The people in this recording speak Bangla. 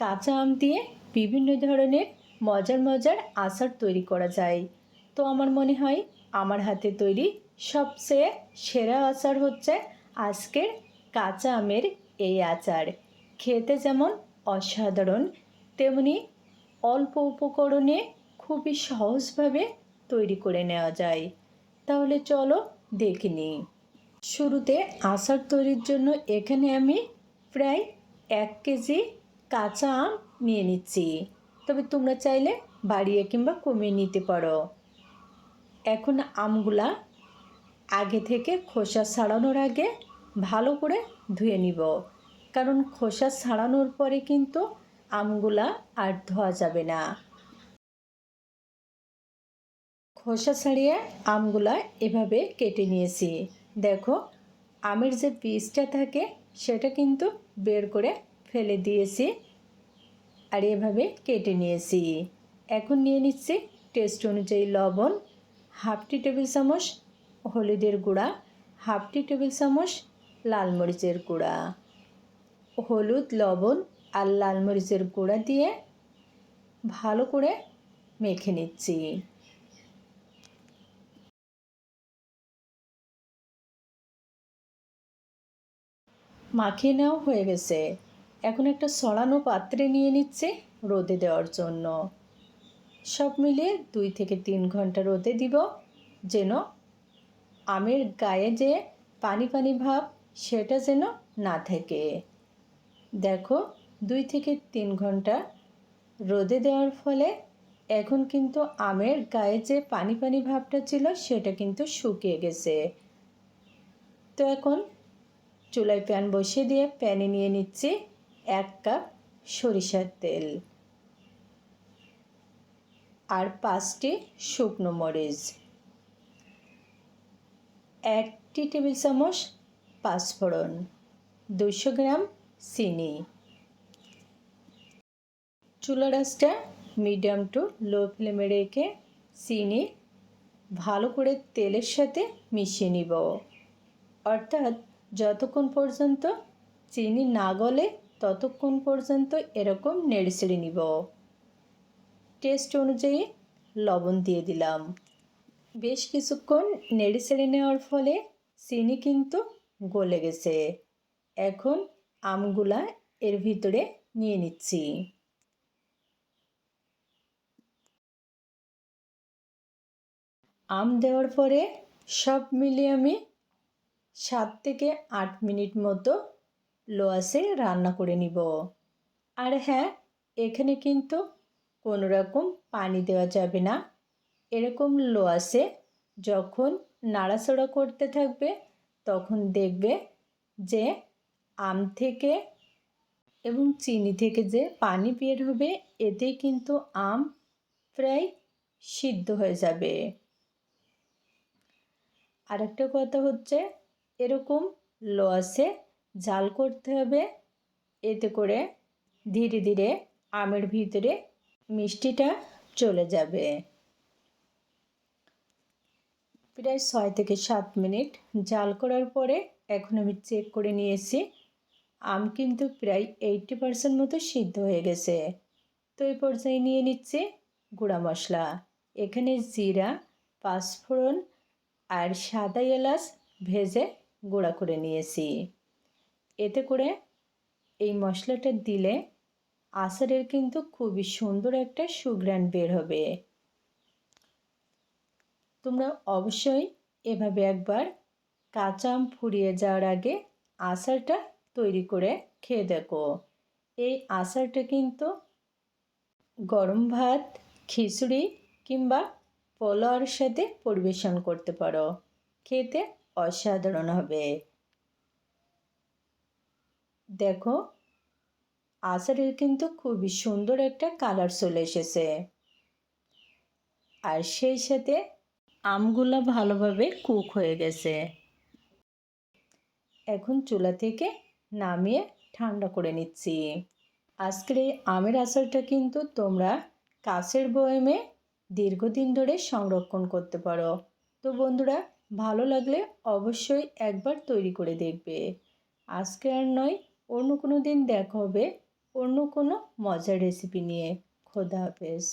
কাঁচা আম দিয়ে বিভিন্ন ধরনের মজার মজার আচার তৈরি করা যায়। তো আমার মনে হয় আমার হাতে তৈরি সবচেয়ে সেরা আচার হচ্ছে আজকের কাঁচা আমের এই আচার। খেতে যেমন অসাধারণ, তেমনি অল্প উপকরণে খুবই সহজভাবে তৈরি করে নেওয়া যায়। তাহলে চলো দেখে নিই। শুরুতে আচার তৈরির জন্য এখানে আমি প্রায় 1 কেজি কাঁচা আম নিয়ে নিচ্ছি। তবে তোমরা চাইলে বাড়িয়ে কিংবা কমিয়ে নিতে পারো। এখন আমগুলা আগে থেকে খোসা ছাড়ানোর আগে ভালো করে ধুয়ে নিব, কারণ খোসা ছাড়ানোর পরে কিন্তু আমগুলা আর ধোয়া যাবে না। খোসা ছাড়িয়ে আমগুলা এভাবে কেটে নিয়েছি। দেখো, আমের যে বীজটা থাকে সেটা কিন্তু বের করে ফেলে দিয়েছি আর এভাবে কেটে নিয়েছি। এখন নিয়ে নিচ্ছি টেস্ট অনুযায়ী লবণ, 1/2 টেবিল চামচ হলুদের গুঁড়া, 1/2 টেবিল চামচ লাল মরিচের গুঁড়া। হলুদ, লবণ আর লাল মরিচের গুঁড়া দিয়ে ভালো করে মেখে নিচ্ছি। মাখিয়ে নেওয়া হয়ে গেছে। এখন একটা ছড়ানো পাত্রে নিয়ে নিচ্ছে রোদে দেওয়ার জন্য। সব মিলিয়ে 2 থেকে 3 ঘন্টা রোদে দিব, যেন আমের গায়ে যে পানি পানি ভাব সেটা যেন না থাকে। দেখো, 2 থেকে 3 ঘন্টা রোদে দেওয়ার ফলে এখন কিন্তু আমের গায়ে যে পানি পানি ভাবটা ছিল সেটা কিন্তু শুকিয়ে গেছে। তো এখন চুলায় প্যান বসিয়ে দিয়ে প্যানে নিয়ে নিচ্ছি 1 কাপ সরিষার তেল আর 5টি শুকনো মরিচ, 1 টেবিল চামচ পাঁচফোড়ন, 200 গ্রাম চিনি। চুলার আঁচটা মিডিয়াম টু লো ফ্লেমে রেখে চিনি ভালো করে তেলের সাথে মিশিয়ে নিব, অর্থাৎ যতক্ষণ পর্যন্ত চিনি না গলে ততক্ষণ পর্যন্ত এরকম নেড়েচেড়ে নিব। টেস্ট অনুযায়ী লবণ দিয়ে দিলাম। বেশ কিছুক্ষণ নেড়েচেড়ে নেওয়ার ফলে চিনি কিন্তু গলে গেছে। এখন আমগুলা এর ভিতরে নিয়ে নিচ্ছি। আম দেওয়ার পরে সব মিলিয়ে আমি 7 থেকে 8 মিনিট মতো লো আঁচে রান্না করে নিব। আর হ্যাঁ, এখানে কিন্তু কোনো রকম পানি দেওয়া যাবে না। এরকম লো আঁচে যখন নাড়াচাড়া করতে থাকবে তখন দেখবে যে আম থেকে এবং চিনি থেকে যে পানি বের হবে, এতেই কিন্তু আম প্রায় সিদ্ধ হয়ে যাবে। আরেকটা কথা হচ্ছে, এরকম লো আঁচে জাল করতে হবে, এতে করে ধীরে ধীরে আমের ভিতরে মিষ্টিটা চলে যাবে। প্রায় 6 থেকে 7 মিনিট জাল করার পরে এখন আমি চেক করে নিয়েছি, আম কিন্তু প্রায় 80% মতো সিদ্ধ হয়ে গেছে। তো এই পর্যায়ে নিয়ে নিচ্ছে গুঁড়া মশলা। এখানে জিরা, পাঁচফোড়ন আর সাদা এলাচ ভেজে গুঁড়া করে নিয়েছি। এতে করে এই মশলাটা দিলে আচারের কিন্তু খুবই সুন্দর একটা সুঘ্রাণ বের হবে। তোমরা অবশ্যই এভাবে একবার কাঁচা আম ফুরিয়ে যাওয়ার আগে আচারটা তৈরি করে খেয়ে দেখো। এই আচারটা কিন্তু গরম ভাত, খিচুড়ি কিংবা পোলাওর সাথে পরিবেশন করতে পারো। খেতে অসাধারণ হবে। দেখো, আচারের কিন্তু খুবই সুন্দর একটা কালার চলে এসেছে, আর সেই সাথে আমগুলো ভালোভাবে কুক হয়ে গেছে। এখন চুলা থেকে নামিয়ে ঠান্ডা করে নিচ্ছি। আজকের এই আমের আচারটা কিন্তু তোমরা কাঁচের বয়ামে দীর্ঘদিন ধরে সংরক্ষণ করতে পারো। তো বন্ধুরা, ভালো লাগলে অবশ্যই একবার তৈরি করে দেখবে। আজকে আর নয়, অন্য কোনো দিন দেখা হবে অন্য কোনো মজার রেসিপি নিয়ে। খোদা হাফেজ।